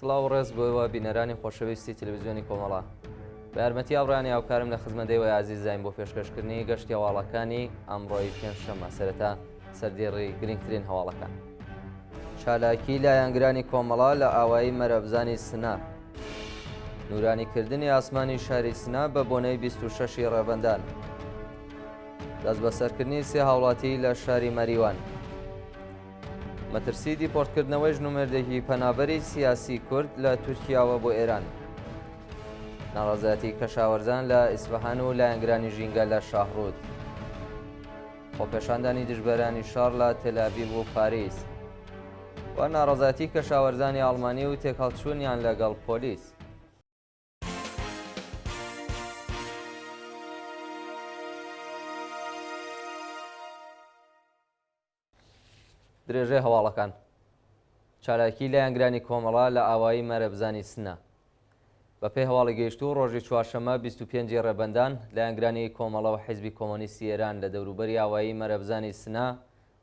سڵاو ڕێز بۆەوە بینەرانی خۆشەویستی تەلەڤیزیۆنی کۆمەڵا بە یارمەتی ئاڕانی هاوکارم لە خزمەتەوەی عزیز زاین بۆ پێشکەشکردنی گەشتی هەواڵەکانی ئەمڕۆی پێنجشەممە سەرەتا سەردێڕی گرنگترین هەواڵەکان. چالاکی لایەنگرانی کۆمەڵا لە ئاوایی مەرەبزانی سنە. نورانیکردنی ئاسمانی شاری سنە بە بۆنەی 26 ڕێبەندان. دەست بەسەرکردنی سێ هاوڵاتی لە شاری مەریوان. مەترسی دیپۆرتکردنەوەی ژنومێردێکی پەنابەری سیاسی کورد لە تورکیاوە بۆ ئێران. ناڕەزایەتی کەشاوەرزان لە ئیسفەهان و لایەنگرانی ژینگە لە شاهڕوود. خۆپێشاندانی دژبەرانی شار لە تێل‌ئاڤیڤ و پاریس. و ناڕەزایەتی کەشاوەرزانی ئاڵمانی و تێکەڵچوونیان لەگەڵ پۆلیس. درێژەی هەواڵەکان. چالاکی لایەنگرانی کۆمەڵا لە ئاوایی مەرەبزانی سنە. بە پێی هەواڵی گەیشتوو ڕۆژی چوارشەممە 25 ڕێبەندان لایەنگرانی کۆمەڵە و حیزبی کۆمۆنیستی ئێران لە دەوروبەری ئاوایی مەرەبزانی سنە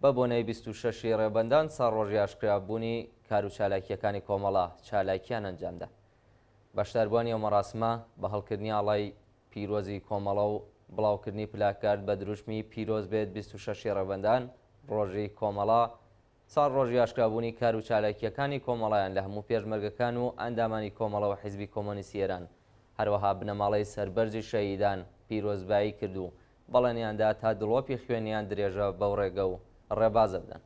بە بۆنەی 26 ڕێبەندان ساڵ ڕۆژی ئاشکرابوونی کار و چالاکیەکانی کۆمەڵا چالاکیان ئەنجامدا. بەشداربوونی ئەو مەراسمە بە هەڵکردنی ئاڵای پیرۆزی کۆمەڵە و بڵاوکردنی پلاکارد بە دروشمی پیرۆز بێت 26 ڕێبەندان ڕۆژی کۆمەڵا ساڵ ڕۆژی ئاشکرابوونی کار و چالاکیەکانی کۆمەڵایان لە هەموو پێشمەرگەکان و ئەندامانی کۆمەڵە و حیزبی کۆمۆنیستی ئێران هەروەها بنەماڵەی سەربەرزی شەهیدان پیرۆزبایی کرد و بەڵێنیاندا تا دڵۆپی خوێنیان درێژە بەو ڕێگە و ڕێبازە بدەن.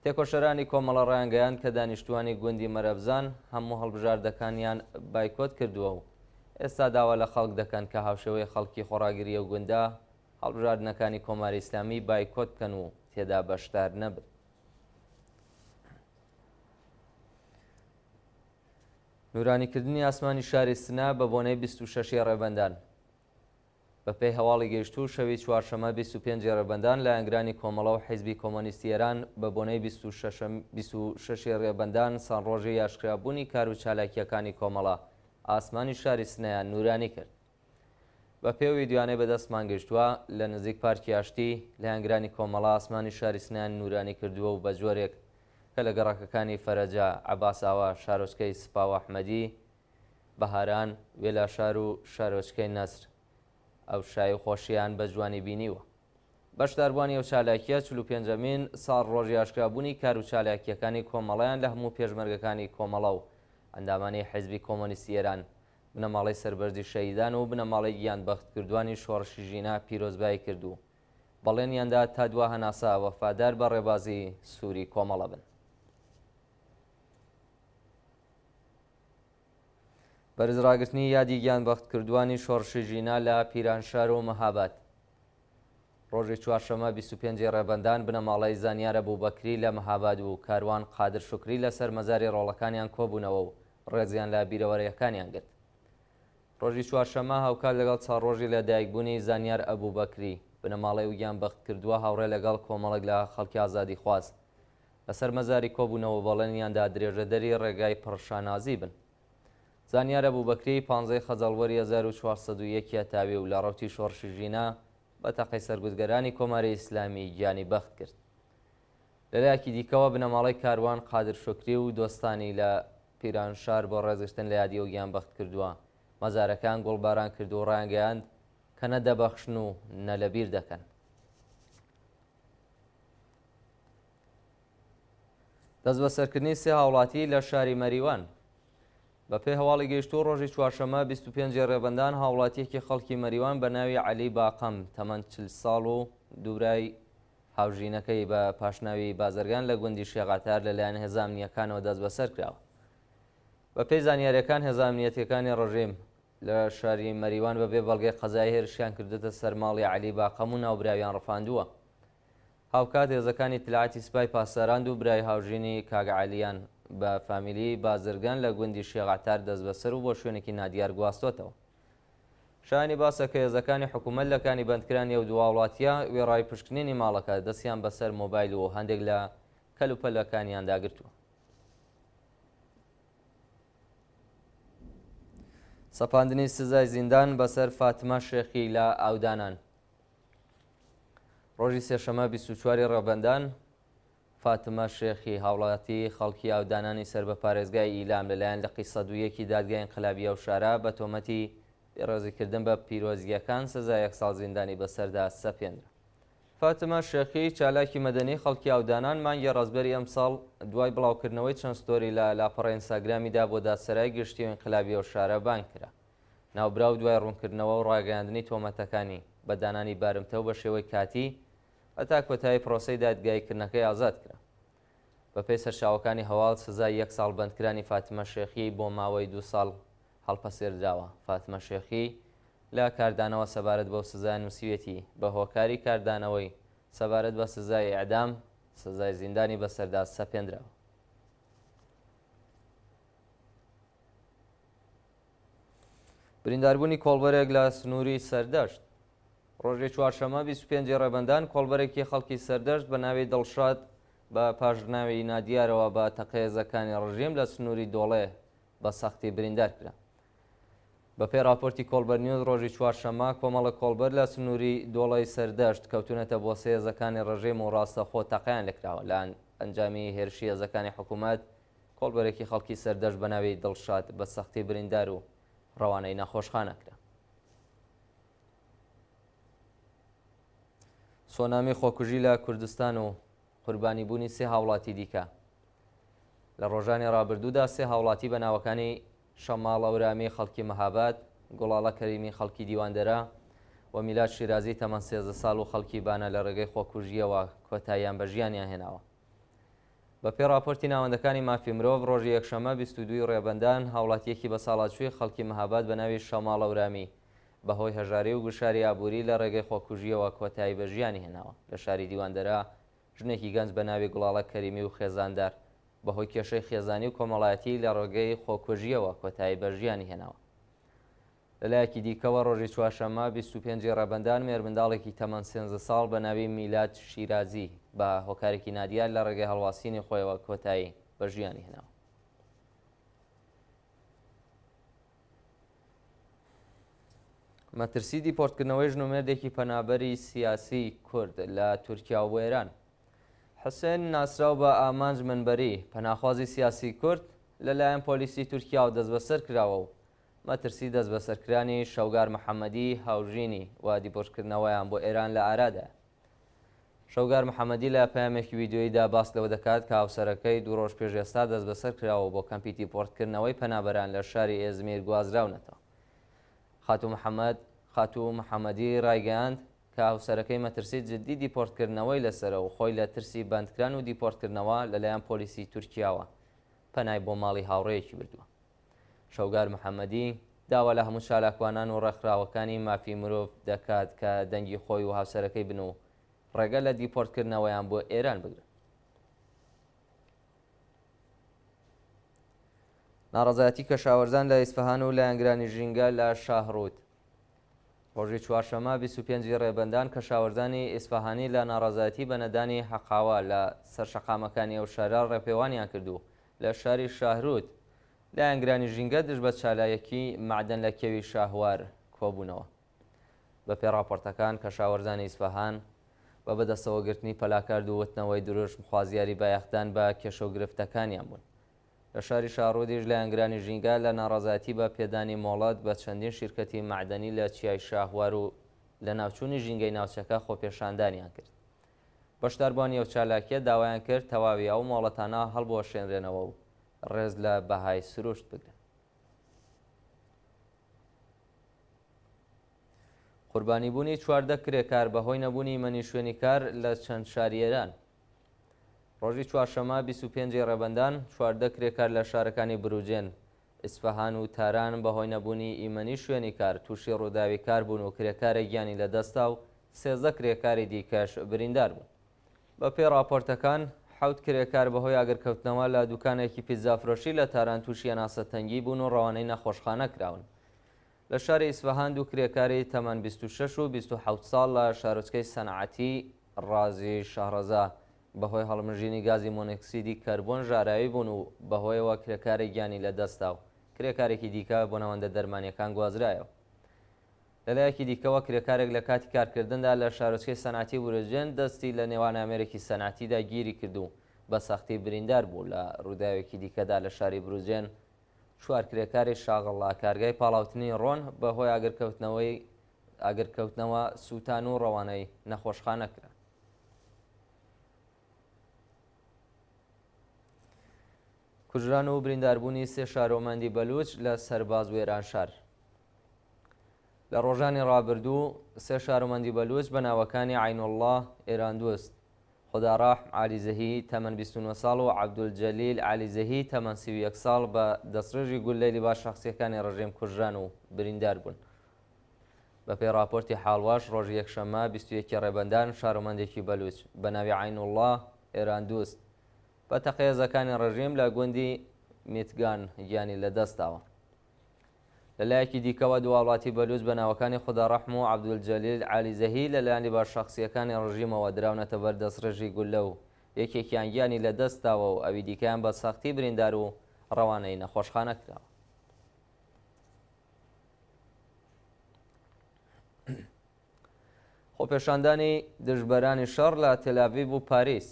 تێکۆشەرانی کۆمەڵە ڕایانگەیان کە دانیشتوانی گوندی مەرەبزان هەموو هەڵبژاردەکانیان بایکۆت کردووە و ئێستا داوا لە خەڵک دەکەن کە هاوشێوەی خەڵکی خۆڕاگریە و گوندە هەڵبژاردنەکانی کۆماری ئیسلامی بایکۆت بکەن و تێدا بەشدار نەبن. نورانیکردنی ئاسمانی شاری سنە بە بۆنەی 26 ڕێبەندان. بە پێی هەواڵی گەیشتوو شەوی چوارشەممە 25 ڕێبەندان لایەنگرانی کۆمەڵە و حیزبی کۆمۆنیستی ئێران بە بۆنەی 26 ڕێبەندان سان ڕۆژی یاشکرابوونی کار و چالاکیەکانی کۆمەڵە ئاسمانی شاری سنەیان نورانی کرد. بە پێی ویدیوانەی بەدەستمان گەیشتووە لە نزیک پارکی ئاشتی لایەنگرانی کۆمەڵە ئاسمانی شاری سنەیان نورانی کردووە و بە جۆرێک کە لە گەڕەکەکانی فەرەجا عەباساوە شارۆچکەی سپاو ئەحمەدی بەهاران وێلاشار و شارۆچکەی نەسر ئەو شای و خۆشییان بە جوانی بینیوە. بەشداربوونی ئەو چالاکیە 45مین ساڵ ڕۆژی ئاشکرابوونی کار و چالاکیەکانی کۆمەڵەیان لە هەموو پێشمەرگەکانی کۆمەڵە و ئەندامانی حیزبی کۆمۆنیستی ئێران بنەماڵەی سەربەرزی شەهیدان و بنەماڵەی گیانبەختکردوانی شۆڕشی ژینا پیرۆزبایی کردو بەڵێنیاندا تا دوا هەناسا وەفادار بە ڕێبازی سووری کۆمەڵە بن. بەرزڕاگرتنی یادی گیانبەختکردوانی شۆڕشی ژینا لە پیرانشار و مەهاباد. ڕۆژی چوارشەممە 25 ڕێبەندان بنەماڵەی زانیارە بووبەکری لە مەهاباد و کاروان قادر شوکری لەسەر مەزاری ڕۆڵەکانیان کۆبوونەوە و ڕێزیان لە بیرەوەریەکانیان گرت. ڕۆژی چوارشەممە هاوکات لەگەڵ چاڕۆژی لە دایکبوونی زانیار ئەبووبەکری بنەماڵەی و گیانبەختکردووە هاوڕێ لەگەڵ کۆمەڵێک لە خەڵکی ئازادی خواست لەسەر مەزاری کۆبوونەوە بەڵێنیاندا درێژەدەری ڕێگای پڕشانازی بن. زانیارە بووبەکری 15 خەجاڵوەری 1401 تاوی و لە ڕەوتی شۆڕشی ژینا بە تەقەی سەرگوزگەرانی کۆماری ئیسلامی گیانی بەخت کرد. لەلایەکی دیکەوە بنەماڵەی کاروان قادر شوکری و دۆستانی لە پیرانشار بۆ ڕێزگرتن لە یادی و گیانبەخت کردووە مەزارەکان گوڵباران کرد و ڕایانگەیاند کە نەدەبەخشن و نە لەبیر دەکەن. دەست بەسەرکردنی سێ هاوڵاتی لە شاری مەریوان. بە پێی هەواڵی گەیشتوو ڕۆژی چوارشەممە 25 ڕێبەندان هاوڵاتیەکی خەڵکی مەریوان بە ناوی عەلی باقەم تەمەن 40 ساڵ و دوورای هاوژینەکەی بە پاشناوی بازرگان لە گوندی شێغاتار لەلایەن هێزە ئەمنیەکانەوە دەست بەسەر کراوە. بە پێی زانیاریەکان هێزە ئەمنیەتیەکانی ڕژیم لە شاری مەریوان بەبێ بەڵگەی قەزای هێرشیان کردێتە سەر ماڵی عەلی باقەم و ناوبراویان ڕەفاندووە. هاوکات هێزەکانی تلعاتی سپای پاسەراند و برای هاوژینی کاگە عەلیان بە فامیلی بازرگان لە گوندی شێغاتار دەست بەسەر و بۆ شوێنێکی نادیار گواستوتەوە. شایانی باسە کە هێزەکانی حکوومەت لەکانی بەندکرانی ئەو دوو وڵاتیە وێڕای پشکنینی ماڵەکە دەستیان بەسەر مۆبایل و هەندێک لە کەلوپەلەکانیان داگرتووە. سەپاندنی سزای زیندان بەسەر فاتمە شێخی لە ئاودانان. ڕۆژی سێشەممە 24 ڕێبەندان فاتمە شێخی هاوڵاتی خەڵکی ئاودانانی سەر بە پارێزگای ئیلام لەلایەن لە قی 101 دادگای انقلابیە و شارە بە تۆمەتی پێڕێزیکردن بە پیرۆزیەکان سزای 1 ساڵ زیندانی بەسەردا سەپێنرا. فاتمە شێخی چالاکی مەدەنی خەڵکی ئاودانان مانگی ڕازبەری ئەم ساڵ دوای بڵاوکردنەوەی چەند ستۆری لە لاپەڕی ئینستاگرامیدا بۆ دادسەرای گشتی و انقلابیە و شارە بان کرا. ناوبراو دوای ڕوونکردنەوە و ڕاگەیاندنی تۆمەتەکانی بە دانانی بارمتە و بە شێوەی کاتی هەتا کۆتایی پرۆسەی دادگایکردنەکەی ئازاد کرا. بەپێی سەرچاوەکانی هەواڵ سزای 1 ساڵ بەندکرانی فاتمە شێخی بۆ ماوەی 2 ساڵ هەڵپەسێردراوە. فاتمە شێخی لە کاردانەوە سەبارەت بەو سزای نووسیوێتی بە هۆکاری کاردانەوەی سەبارەت بە سزای ئیعدام سزای زیندانی بەسەردا سەپێنراوە. برینداربوونی کۆڵبەرێک لە سنووری سەردەشت. ڕۆژی چوارشەمە 25 ڕێبەندان کۆڵبەرێکی خەڵکی سەردەشت بە ناوی دڵشاد بە پاژناوی نادیارەوە بە تەقەیەزەکانی ڕژیم لە سنووری دۆڵێ بە سەختی بریندار کرا. بەپێی راپۆرتی کۆڵبەر نیوز ڕۆژی چوارشەمە کۆمەڵە کۆڵبەر لە سنووری دۆڵی سەردەشت کەوتونەتە بۆ سێزەکانی ڕژیم و ڕاستەخۆ تەقەیان لەکراوە لە ئەنجامی هێرشی هێزەکانی حکوومەت. کۆڵبەرێکی خەڵکی سەردەشت بە ناوی دڵشاد بە سەختی بریندار و ڕەوانەی نەخۆشخانەکرا. سۆنامی خۆکوژی لە کوردستان و قوربانی بوونی 3 هاوڵاتی دیکە. لە ڕۆژانی ڕابردوودا 3 هاوڵاتی بە ناوەکانی شەماڵ ئەورامی خەڵکی مەهاباد، گوڵاڵە کەریمی خەڵکی دیواندەرە و میلاد شیرازی تەمەن 13 ساڵ و خەڵکی بانە لە ڕێگەی خۆکوژیەوە کۆتاییان بە ژیانیان هێناوە. بەپێی راپۆرتی ناوەندەکانی مافی مرۆڤ ڕۆژی یەکشەمە 22 ڕێبەندان هاوڵاتیەکی بە ساڵاتچووی خەڵکی مەهاباد بە ناوی شەماڵ ئەورامی بەهۆی هەژاری و گوشاری ئابووری لە ڕێگەی خۆکوژیەوە کۆتایی بە ژیانی هێناوە. لە شاری دیواندەرە ژنێکی گەنج بە ناوی گوڵاڵە کەریمی و خێزاندار بەهۆی کێشەی خێزانی و کۆمەڵایەتی لە ڕێگەی خۆکوژیەوە کۆتایی بە ژیانی هێناوە. لەلایەکی دیکەوە ڕۆژی چوارشەمە 25 ڕێبەندان مێر منداڵێکی تەمەن 13 ساڵ بە ناوی میلاد شیرازی بە هۆکارێکی نادیار لە ڕێگەی هەڵواسینی خۆیەوە کۆتایی بە ژیانی هێناوە. مەترسی دیپۆرتکردنەوەی ژنومێردێکی پەنابەری سیاسی کورد لە تورکیا و ئێران. حسێن ناسراو بە ئامانج منبەری پەناخوازی سیاسی کورد لەلایەن پۆلیسی تورکیا و دەست بەسەر کراوە و مەترسی دەست بەسەرکرانی شەوگار محەممەدی هاوژینی و دیپۆرتکردنەوەیان بۆ ئێران لە ئارادا. شەوگار محەممەدی لە پامێکی ویددیۆیدا باس لەوە دەکات کە هاوسەرەکەی 2 ڕۆژ پێش ئێستا دەست بەسەر کراوە بۆ کەمپی دیپۆرتکردنەوەی پەنابەران لە شاری ئێزمیر گوازراونەتەوە. خاتوو محەممەدی ڕایگەیاند کە هاوسەرەکەی مەترسی جددی دیپۆرتکردنەوەی لەسەرە و خۆی لە ترسی بەندکران و دیپۆرتکردنەوە لەلایەن پۆلیسی تورکیاوە پەنای بۆ ماڵی هاوڕێیەکی بردووە. شەوگار محەممەدی داوا لە هەموو چالاکوانان و ڕێکخراوەکانی مافی مرۆڤ دەکات کە دەنگی خۆی و هاوسەرەکەی بن و ڕێگە لە دیپۆرتکردنەوەیان بۆ ئێران بگرن. ناڕەزایەتی کەشاوەرزان لە ئیسفەهان و لایەنگرانی ژینگە لە شاهڕوود. ڕۆژی چوارشەمە 25 ڕێبەندان کەشاوەرزانی ئیسفەهانی لە ناڕەزایەتی بە نەدانی حەقاوە لە سەرشەقامەکانی ئەو شارە ڕێپێوانیان کردو لە شاری شاهڕوود لایەنگرانی ژینگە دژ بە چالایەکی معدەن لە کێوی شاهوار کۆبوونەوە. بەپێی راپۆرتەکان کەشاوەرزانی ئیسفەهان بە بەدەستەوەگرتنی پەلاکارد و وتنەوەی دروشم خوازیاری بایەختان بە کێشە و گرفتەکانیان بوون. لە شاری شاڕوودیش لایەنگرانی ژینگە لە ناڕەزایەتی بە پێدانی مۆڵەت بە چەندین شیرکەتی معدەنی لە چیای شاهوار و لە ناوچوونی ژینگەی ناوچەکە خۆپێشاندانیان کرد. بەشداربوونی ئەو چالاکیە داوایان کرد تەواوی ئەو مۆڵەتانە هەڵبوەشێنرێنەوە و ڕێز لە بەهای سروشت بگرن. قوربانیبوونی 14 کرێکار بەهۆی نەبوونی مەنی شوێنی کار لە چەند شاری ئێران. ڕۆژی چوارشەمە 25 ڕێبەندان 14 کرێکار لە شارەکانی بروجێن، ئیسفەهان و تاران بەهۆی نەبوونی ئیمەنی شوێنی کار تووشی ڕووداوی کار بوون و کرێکارێک گیانی لە دەستا و 13 کرێکاری دیکەش بریندار بوون. بەپێی راپۆرتەکان 7 کرێکار بەهۆی ئاگرکەوتنەوە لە دوکانێکی پیتزافرۆشی لە تاران تووشی هەناسەتەنگی بوون و ڕەوانەی نەخۆشخانە کراون. لە شاری ئیسفەهان دوو کرێکاری تەمەن 26 و 27 ساڵ لە شارۆچکەی سەنعەتی ڕازی شەهرەزا بەهۆی هەڵمژینی گازی مۆنۆکسیدی کەربۆن ژاراوی بوون و بەهۆیەوە کرێکارێک گیانی لە دەستا و کرێکارێکی دیکە بۆ نەوەندە دەرمانیەکان گوازرایەوە. لەلایەکی دیکەوە کرێکارێک لە کاتی کارکردندا لە شارۆچکەی سەنعەتی بروجێن دەستی لە نێوان ئامێرێکی سەنعەتیدا گیری کرد و بە سەختی بریندار بوو لە ڕووداوێکی دیکەدا لە شاری بروجێن. چوارکرێکاری شاغڵ کارگای پاڵاوتنی ڕۆن بەهۆی ئاگرکەوتنەوە سووتان و ڕەوانەی نەخۆشخانە کرا. کوژران و برینداربوونی سێ شارۆمەندی بەلوچ لە سەرباز وێران شار. لە ڕۆژانی ڕابردوو سێ شارۆمەندی بەلوچ بە ناوەکانی عینوڵڵاه ئێراندوست، خوداڕاحم عالیزەهی تەمەن 29 ساڵ و عەبدولجەلیل عالیزەهی تەمەن 31 ساڵ بە دەستڕێژی گوللەیلی باش شەخسیەکانی ڕژێم کوژران و بریندار بوون. بە پێی راپۆرتی حاڵواش ڕۆژی یەکشەممە 21 ڕێبەندان شارۆمەندێکی بەلوچ بە ناوی عینوڵڵاه ئێراندوست بە تەقەیەزەکانی ڕژیم لە گوندی میتگان گیانی لەدەستاوە. لەلایەکی دیکەوە دو وڵاتی بەلوچ بە ناوەکانی خوداڕەحم و عەبدولجەلیل عالیزەهی لەلایەنی باش شەخسیەکانی ڕژیمەوە دراونەتە بەر دەستڕێژی گوللە و یەکێکیان گیانی لەدەستاوە و ئەوی دیکەیان بە سەختی بریندار و ڕەوانەی نەخۆشخانە کراوە. خۆپێشاندانی دژبەرانی شەڕ لە تێلاڤیڤ و پاریس.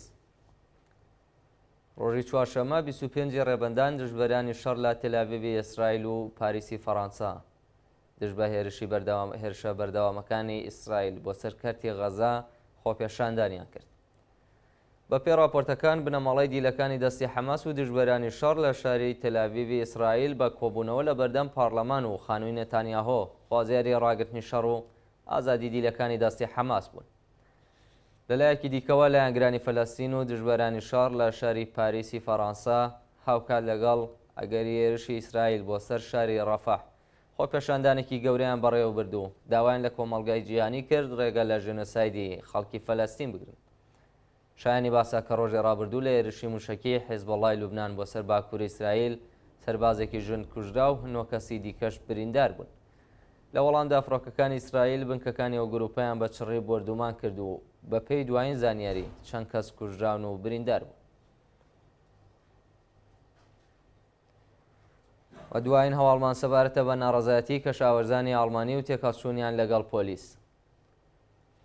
ڕۆژی چوارشەممە 25 ڕێبەندان دژبەرانی شەڕ لە تێلاڤیڤی ئیسرائیل و پاریسی فەڕەنسا دژ بە هێرشە بەردەوامەکانی ئیسرائیل بۆ سەرکەرتی غەزا خۆپێشاندانیان کرد. بە پێی راپۆرتەکان بنەماڵەی دیلەکانی دەستی حەماس و دژبەرانی شەڕ لە شاری تێلاڤیڤی ئیسرائیل بە کۆبوونەوە لە بەردەم پاڕلەمان و خانووی نێتانیاهۆ خوازیاری ڕاگرتنی شەڕ و ئازادی دیلەکانی دەستی حەماس بوون. لەلایەکی دیکەوە لایەنگرانی فەلەستین و دژبەرانی شەڕ لە شاری پاریسی فەڕەنسا هاوکات لەگەڵ ئەگەری هێرشی ئیسرائیل بۆ سەر شاری ڕەفەح خۆپێشاندانێکی گەورەیان بەڕێوە بردو و داوایان لە کۆمەڵگای جیهانی کرد ڕێگە لە ژێنۆسایدی خەڵکی فەلەستین بگرن. شایانی باسا کە ڕۆژی ڕابردوو لە هێرشی موشەکی حیزبەڵای لوبنان بۆ سەر باکووری ئیسرائیل سەربازێکی ژن کوژرا و 9 کەسی دیکەش بریندار بوون. لە وەڵامدا فڕۆکەکانی ئیسرائیل بنکەکانی ئەو گروپیان بە چڕی بردومان کرد و بە پێی دوایین زانیاری چەند کەس کوژراون و بریندار بوو. و دوایین هەواڵمان سەبارەتە بە ناڕەزایەتی کەشاوەرزانی ئاڵمانی و تێکەڵچوونیان لەگەڵ پۆلیس.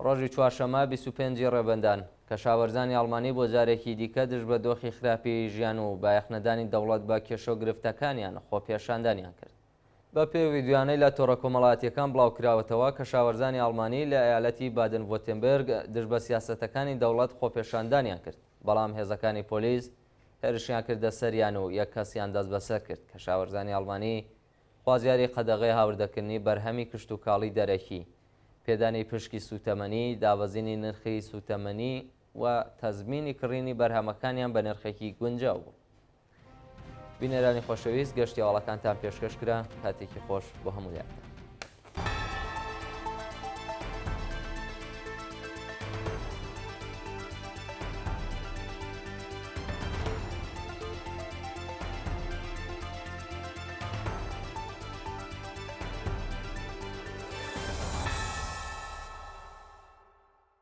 ڕۆژی چوارشەممە 25 ڕێبەندان کەشاوەرزانی ئاڵمانی بۆ جارێکی دیکە دژ بە دۆخی خراپی ژیان و بایەخنەدانی دەوڵەت بە کێشە گرفتەکانیان خۆپێشاندانیان کرد. بە پێی ڤیدیۆیانەی لە تۆڕە کۆمەڵایەتیەکان بڵاوکراوەتەوە کە شاوەرزانی ئاڵمانی لە ئایالەتی بادن ڤۆتێنبێرگ دژ بە سیاسەتەکانی دەوڵەت خۆپێشاندانیان کرد، بەڵام هێزەکانی پۆلیس هێرشیان کردە سەریان و یەک کەسیان دەست بەسەر کرد کە شاوەرزانی ئاڵمانی خوازیاری قەدەغەی هاوردەکردنی بەرهەمی کشت و کاڵی دەرەکی، پێدانی پشکی سوتەمەنی، دابەزینی نرخی سوتەمەنی و تەزمینی کڕینی بەرهەمەکانیان بە نرخێکی گونجاو بوو. بینەرانی خۆشەویست گەشتی هەواڵەکانتان پێشکەشکرا، کاتێکی خۆش بۆ هەموویان.